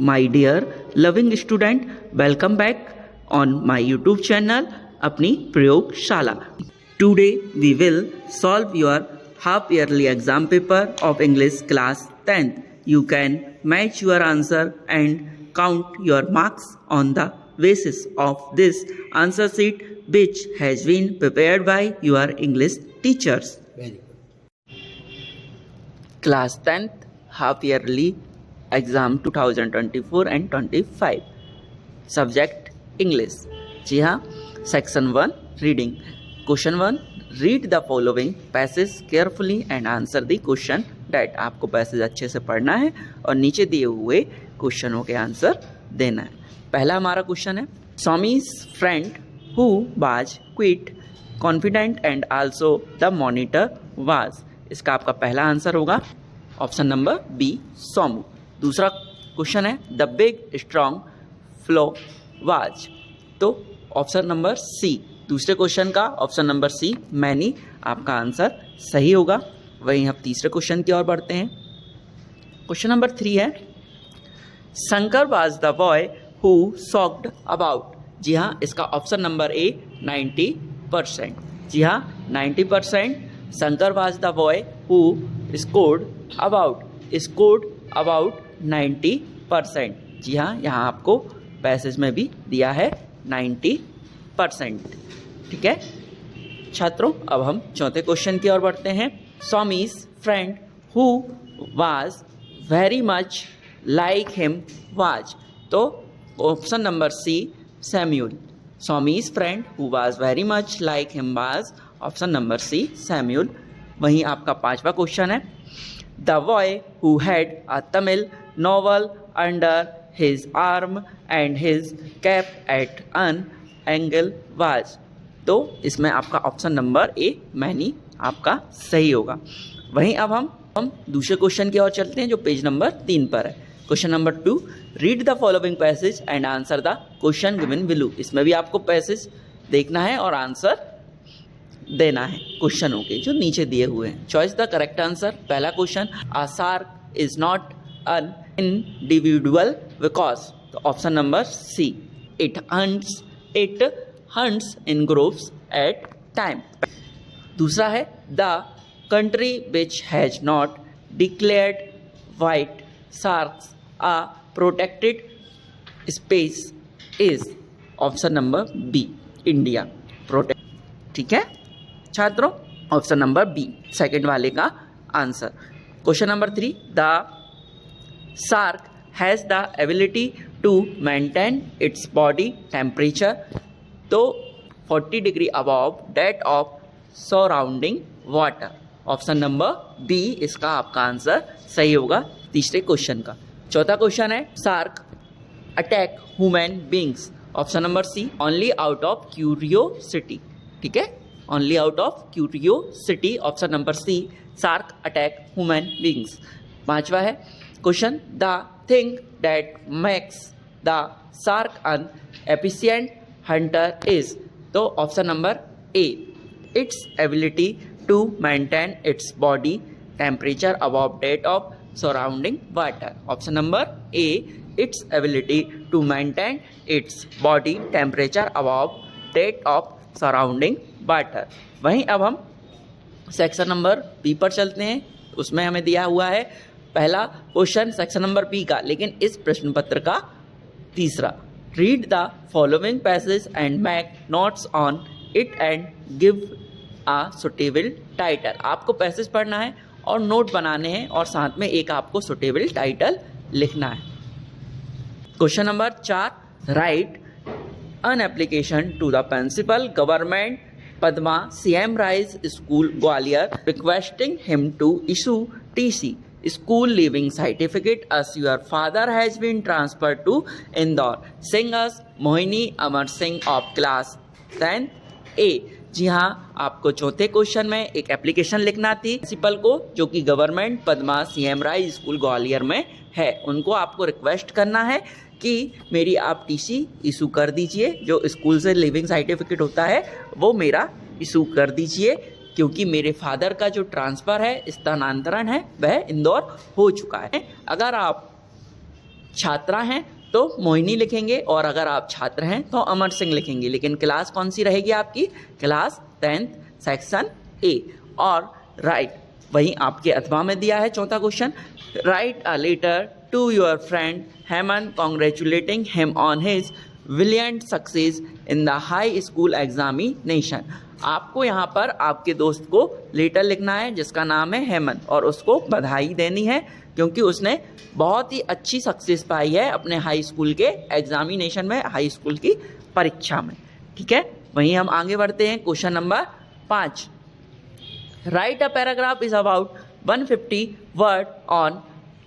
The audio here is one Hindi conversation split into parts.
My dear loving student, welcome back on my YouTube channel अपनी प्रयोगशाला। Today we will solve your half yearly exam paper of English class 10th. You can match your answer and count your marks on the basis of this answer sheet which has been prepared by your English teachers. Very good. Class 10th half yearly exam 2024 and 25. Subject English. जी हाँ, Section 1 Reading. Question 1. Read the following passage carefully and answer the question that. आपको पैसेज अच्छे से पढ़ना है और नीचे दिए हुए क्वेश्चनों के आंसर देना है। पहला हमारा क्वेश्चन है, Swami's friend who was quite confident and also the monitor was. इसका आपका पहला आंसर होगा ऑप्शन नंबर बी, सोमू। दूसरा क्वेश्चन है, the big strong flow was, तो ऑप्शन नंबर सी। दूसरे क्वेश्चन का ऑप्शन नंबर सी, मैनी, आपका आंसर सही होगा। वहीं हम तीसरे क्वेश्चन की ओर बढ़ते हैं। क्वेश्चन नंबर 3 है, Shankar was the boy who socked about. जी हाँ, इसका ऑप्शन नंबर ए 90%। जी हाँ, 90%। Shankar was the boy who scored about 90%। जी हाँ, यहाँ आपको पैसेज में भी दिया है 90%। ठीक है छात्रों, अब हम चौथे क्वेश्चन की ओर बढ़ते हैं। Swami's friend who was very much like him was, तो option number C, Samuel. Swami's friend who was very much like him was, option number C, Samuel. वहीं आपका पांचवा क्वेश्चन है, the boy who had a Tamil novel under his arm and his cap at an angle was, तो इसमें आपका ऑप्शन नंबर ए, मैनी, आपका सही होगा। वहीं अब हम दूसरे क्वेश्चन की ओर चलते हैं जो पेज नंबर 3 पर है। Question number 2, read the following passage and answer the question given below. इसमें भी आपको पैसेज देखना है और आंसर देना है क्वेश्चनों के जो नीचे दिए हुए हैं। Choice the correct answer. पहला question, a shark is not an individual because, तो option number C, it hunts in groups at time. दूसरा है, the country which has not declared white sharks a protected space is, option number B, India. Protect, ठीक है छात्रों, ऑप्शन नंबर बी, सेकंड वाले का answer. Question number 3, the shark has the ability to maintain its body temperature, तो 40 degree above that of surrounding water, option number B, इसका आपका आंसर सही होगा तीसरे क्वेश्चन का। चौथा क्वेश्चन है, shark attack human beings, option number C, only out of curiosity. ठीक है, only out of curiosity, option number C, shark attack human beings. पांचवा है question, the thing that makes the shark an efficient hunter is, तो option number A, its ability to maintain its body temperature above that of surrounding water, option number A, its ability to maintain its body temperature above that of surrounding water. वहीं अब हम सेक्शन नंबर बी पर चलते हैं। उसमें हमें दिया हुआ है पहला क्वेश्चन सेक्शन नंबर बी का, लेकिन इस प्रश्न पत्र का तीसरा, read the following passage and make notes on it and give a suitable title. आपको पैसेज पढ़ना है और नोट बनाने हैं और साथ में एक आपको सुटेबल टाइटल लिखना है। Question number 4, right an application to the principal government Padma CM Rise School Gwalior requesting him to issue TC school leaving certificate as your father has been transferred to Indore. Singers Mohini Amar Singh of class 10 A। जी हाँ, आपको चौथे क्वेश्चन में एक एप्लीकेशन लिखना थी प्रिंसिपल को जो कि गवर्नमेंट पद्मा CM राय स्कूल ग्वालियर में है। उनको आपको रिक्वेस्ट करना है कि मेरी आप टीसी इशू कर दीजिए, जो स्कूल से लिविंग सर्टिफिकेट होता है वो मेरा इशू कर दीजिए, क्योंकि मेरे फादर का जो ट्रांसफ़र है, स्थानांतरण है, वह इंदौर हो चुका है। अगर आप छात्रा हैं तो मोहिनी लिखेंगे, और अगर आप छात्र हैं तो अमर सिंह लिखेंगे। लेकिन क्लास कौन सी रहेगी आपकी? Class 10th section A. और राइट, वहीं आपके अथवा में दिया है चौथा question, right a letter to your friend Hemant congratulating him on his brilliant success in the high school examination. आपको यहाँ पर आपके दोस्त को लेटर लिखना है जिसका नाम है हेमंत, और उसको बधाई देनी है क्योंकि उसने बहुत ही अच्छी सक्सेस पाई है अपने हाई स्कूल के एग्जामिनेशन में, हाई स्कूल की परीक्षा में। ठीक है, वहीं हम आगे बढ़ते हैं। Question number 5, right a paragraph is about 150 word on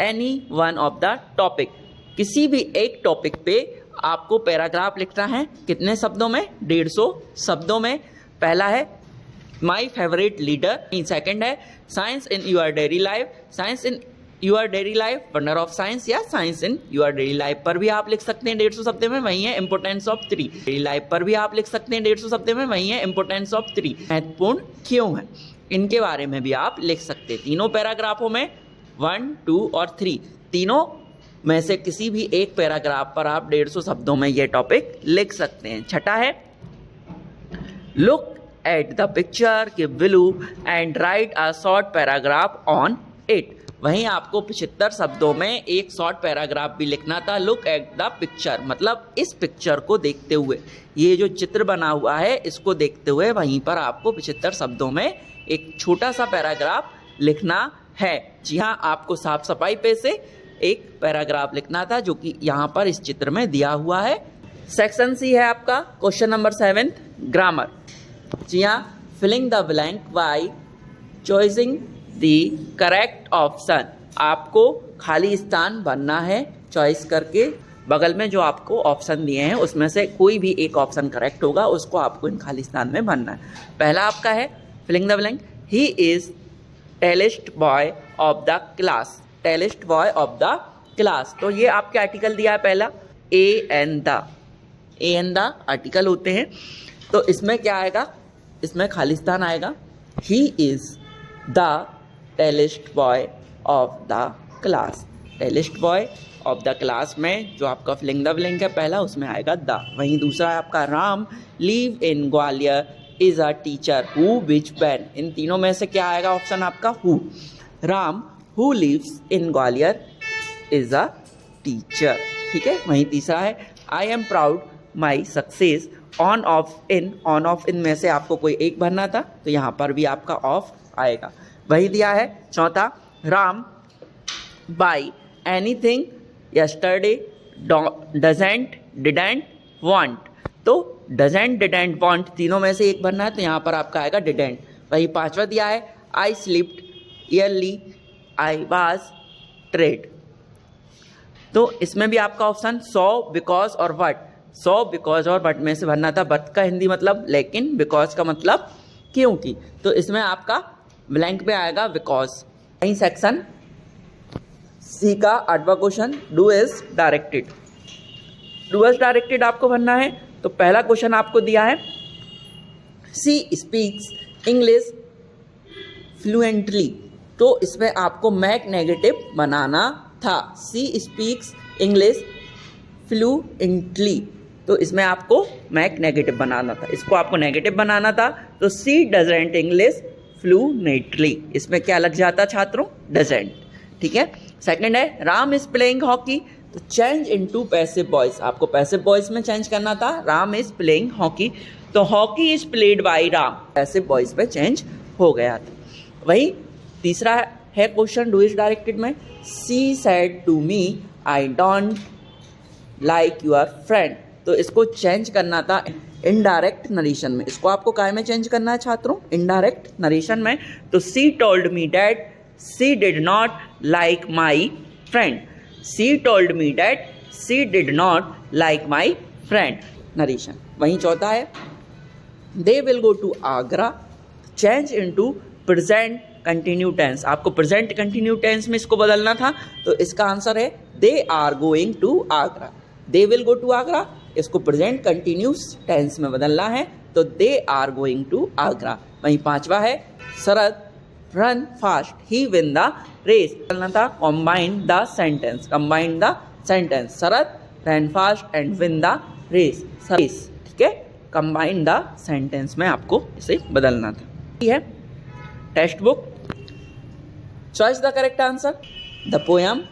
any one of the topic. किसी भी एक टॉपिक पे आपको पैराग्राफ लिखना है। कितने शब्दों में? 150 शब्दों में। पहला है माई फेवरेट लीडर, सेकंड है science in your daily life, science in your daily life, wonder of science, या science in your daily life पर भी आप लिख सकते हैं 150 शब्द में, वही है इम्पोर्टेंस ऑफ 3। डेली लाइफ पर भी आप लिख सकते हैं 150 शब्द में, वही है इम्पोर्टेंस ऑफ 3। महत्वपूर्ण क्यों है, इनके बारे में भी आप लिख सकते हैं। तीनों पैराग्राफों में 1, 2 और 3, तीनों में से किसी भी एक पैराग्राफ पर आप 150 शब्दों में ये टॉपिक लिख सकते हैं। छठा है look at the picture, give blue and right a short paragraph on it. वहीं आपको 75 शब्दों में एक शॉर्ट पैराग्राफ भी लिखना था। लुक एट द पिक्चर मतलब इस पिक्चर को देखते हुए, ये जो चित्र बना हुआ है इसको देखते हुए वहीं पर आपको 75 शब्दों में एक छोटा सा पैराग्राफ लिखना है। जी हाँ, आपको साफ सफाई पे से एक पैराग्राफ लिखना था जो कि यहाँ पर इस चित्र में दिया हुआ है। सेक्शन सी है आपका क्वेश्चन नंबर 7, ग्रामर। जी हाँ, filling the blank by choicing the correct option. आपको खाली स्थान भरना है चॉइस करके, बगल में जो आपको ऑप्शन दिए हैं उसमें से कोई भी एक ऑप्शन करेक्ट होगा, उसको आपको इन खाली स्थान में भरना है। पहला आपका है filling the blank, he is tallest boy of the class, tallest boy of the class. तो ये आपके आर्टिकल दिया है पहला, ए एंड द आर्टिकल होते हैं। तो इसमें क्या आएगा, इसमें खाली स्थान आएगा, he is the tallest boy of the class. Tallest boy of the class में जो आपका फिलिंग द ब्लैंक है पहला, उसमें आएगा द। वहीं दूसरा है आपका Ram live in Gwalior is a teacher who which pen. इन तीनों में से क्या आएगा ऑप्शन आपका, who. Ram who lives in Gwalior is a teacher. ठीक है, वहीं तीसरा है I am proud my success on of in. On of in में से आपको कोई एक भरना था, तो यहाँ पर भी आपका ऑफ आएगा। वही दिया है चौथा, Ram by anything yesterday doesn't didn't want. तो डजेंट डिडेंट वांट तीनों में से एक भरना है, तो यहाँ पर आपका आएगा डिडेंट। वही पांचवा दिया है I slipped early I was tired. तो इसमें भी आपका ऑप्शन सो, बिकॉज और वट। सो, बिकॉज और वट में से भरना था। बट का हिंदी मतलब लेकिन, बिकॉज का मतलब क्योंकि। तो इसमें आपका ब्लैंक पे आएगा बिकॉज। वहीं सेक्शन सी का 8वां question, do as directed. Do as directed आपको भरना है। तो पहला क्वेश्चन आपको दिया है सी स्पीक्स इंग्लिश फ्लुएंटली। तो इसमें आपको मैक नेगेटिव बनाना था, सी स्पीक्स इंग्लिश फ्लुएंटली। तो इसमें आपको मैक नेगेटिव बनाना था, इसको आपको नेगेटिव बनाना था। तो सी डजेंट इंग्लिश फ्लुएंटली, इसमें क्या लग जाता छात्रों, डजेंट। ठीक है, सेकंड है राम इज प्लेइंग हॉकी। तो चेंज इनटू पैसिव वॉइस, आपको पैसिव वॉइस में चेंज करना था। राम इज प्लेइंग हॉकी, तो hockey is played by Ram, passive voice में चेंज हो गया था। वही तीसरा है क्वेश्चन डू इज डायरेक्टेड में, she said to me I don't like your friend. तो इसको चेंज करना था इनडायरेक्ट नरेशन में। इसको आपको काय में चेंज करना है छात्रों, इनडायरेक्ट नरेशन में। तो she told me that she did not like my friend, she told me that she did not like my friend, narration. वहीं चौथा है they will go to Agra, change into present continue tense. आपको प्रेजेंट कंटिन्यू टेंस में इसको बदलना था। तो इसका आंसर है they are going to Agra. They will go to Agra, इसको प्रेजेंट कंटिन्यूस टेंस में बदलना है। तो they are going to Agra. वहीं पांचवा है Sharad run fast he win the race, बदलना था combine the sentence, combine the sentence. Sharad ran fast and win the race. ठीक है, कंबाइन द सेंटेंस में आपको इसे बदलना था। है textbook. Choice the correct answer. The poem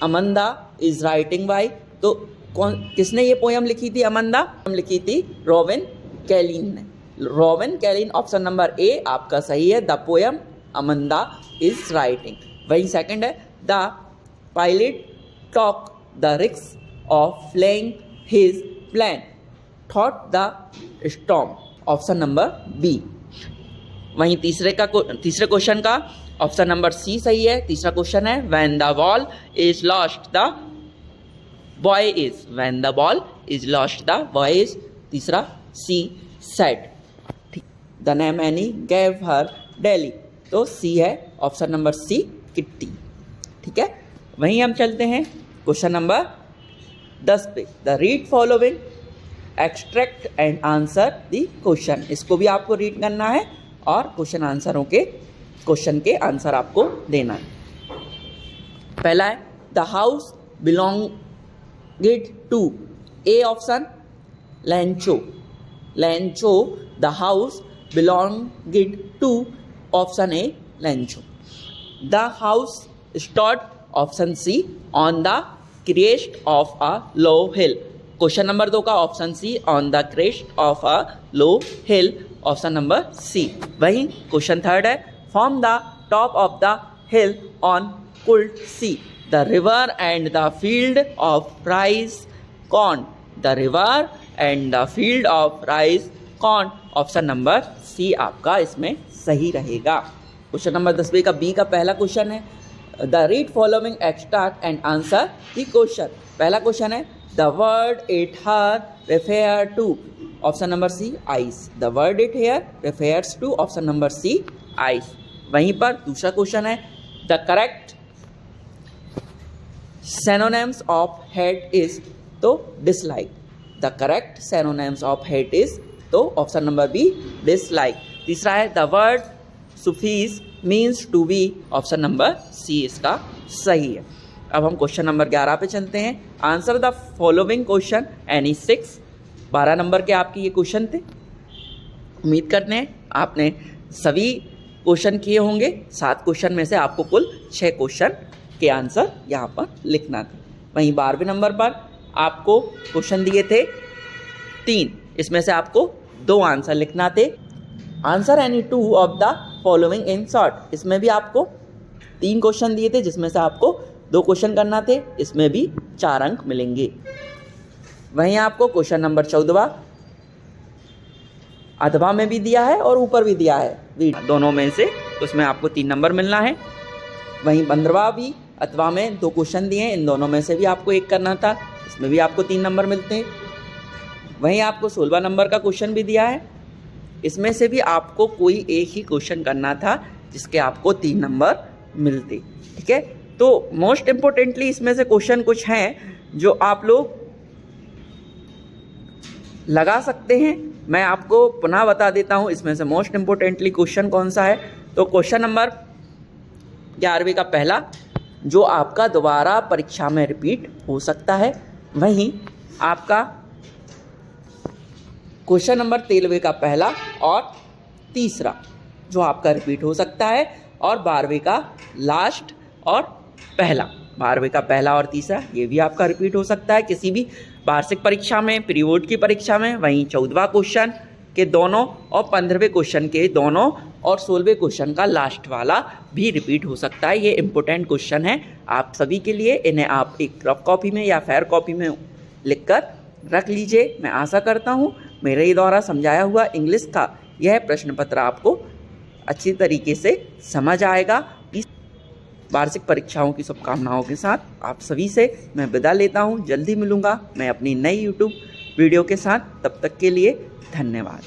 Amanda is writing by, तो किसने ये पोयम लिखी थी? अमंदा लिखी थी रॉबिन कैलिन ने। Robin Klein, option number A आपका सही है। The poem Amanda is writing. वही सेकंड है, the pilot talk the risk of flying his plan thought the storm, option number B. वहीं तीसरे क्वेश्चन का ऑप्शन नंबर सी सही है। तीसरा क्वेश्चन है, when the ball is lost the boy is. When the ball is lost the boy is, तीसरा C sad. The name Annie gave her daily, तो सी है ऑप्शन नंबर सी किट्टी। ठीक है, वहीं हम चलते हैं क्वेश्चन नंबर 10 पे। The read following extract and answer the question. इसको भी आपको रीड करना है और क्वेश्चन के आंसर आपको देना है। पहला है, the house belonged to. A option Lencho. Lencho, the house belonged to, option A Lencho. The house stood, option C, on the crest of a low hill. Question number 2 का option C, on the crest of a low hill, option number C. वहीं क्वेश्चन थर्ड है, from the top of the hill on could see the river and the field of rice corn. The river and the field of rice corn, option number C आपका इसमें सही रहेगा। क्वेश्चन नंबर 10 का बी का पहला क्वेश्चन है, the read following extract and answer the question. पहला क्वेश्चन है, the word it here refer to, option number C ice. The word it here refers to, option number C ice. वहीं पर दूसरा क्वेश्चन है, the correct synonyms of hate is, तो dislike. The correct synonyms of hate is, तो ऑप्शन नंबर बी डिसलाइक। तीसरा है, the word suffice means to be, option number सी इसका सही है। अब हम क्वेश्चन नंबर 11 पे चलते हैं। Answer the following question any 6। 12 number के आपके ये क्वेश्चन थे। उम्मीद करते हैं आपने सभी क्वेश्चन किए होंगे। 7 क्वेश्चन में से आपको कुल 6 क्वेश्चन के आंसर यहाँ पर लिखना था। वहीं 12वें नंबर पर आपको क्वेश्चन दिए थे 3, इसमें से आपको 2 आंसर लिखना थे। Answer any 2 of the following in short, इसमें भी आपको 3 क्वेश्चन दिए थे जिसमें से आपको 2 क्वेश्चन करना थे, इसमें भी 4 अंक मिलेंगे। वहीं आपको क्वेश्चन नंबर 14 अथवा में भी दिया है और ऊपर भी दिया है, दोनों में से उसमें आपको 3 नंबर मिलना है। वहीं 15वां भी अथवा में 2 क्वेश्चन दिए हैं, इन दोनों में से भी आपको 1 करना था, इसमें भी आपको 3 नंबर मिलते हैं। वहीं आपको 16वां नंबर का क्वेश्चन भी दिया है, इसमें से भी आपको कोई एक ही क्वेश्चन करना था जिसके आपको 3 नंबर मिलते। ठीक है, तो मोस्ट इम्पोर्टेंटली इसमें से क्वेश्चन कुछ हैं जो आप लोग लगा सकते हैं। मैं आपको पुनः बता देता हूं इसमें से मोस्ट इम्पोर्टेंटली क्वेश्चन कौन सा है। तो क्वेश्चन नंबर 11वें का पहला जो आपका दोबारा परीक्षा में रिपीट हो सकता है। वहीं आपका क्वेश्चन नंबर 13वें का पहला और तीसरा जो आपका रिपीट हो सकता है, और 12वें का लास्ट और पहला, 12वें का पहला और तीसरा ये भी आपका रिपीट हो सकता है किसी भी वार्षिक परीक्षा में, प्री बोर्ड की परीक्षा में। वहीं 14वां क्वेश्चन के दोनों और 15वें क्वेश्चन के दोनों और 16वें क्वेश्चन का लास्ट वाला भी रिपीट हो सकता है। ये इंपॉर्टेंट क्वेश्चन है आप सभी के लिए, इन्हें आप एक रफ कॉपी में या फेयर कॉपी में लिखकर रख लीजिए। मैं आशा करता हूँ मेरे द्वारा समझाया हुआ इंग्लिश का यह प्रश्न पत्र आपको अच्छी तरीके से समझ आएगा। इस वार्षिक परीक्षाओं की शुभकामनाओं के साथ आप सभी से मैं विदा लेता हूँ। जल्दी मिलूँगा मैं अपनी नई यूट्यूब वीडियो के साथ, तब तक के लिए धन्यवाद।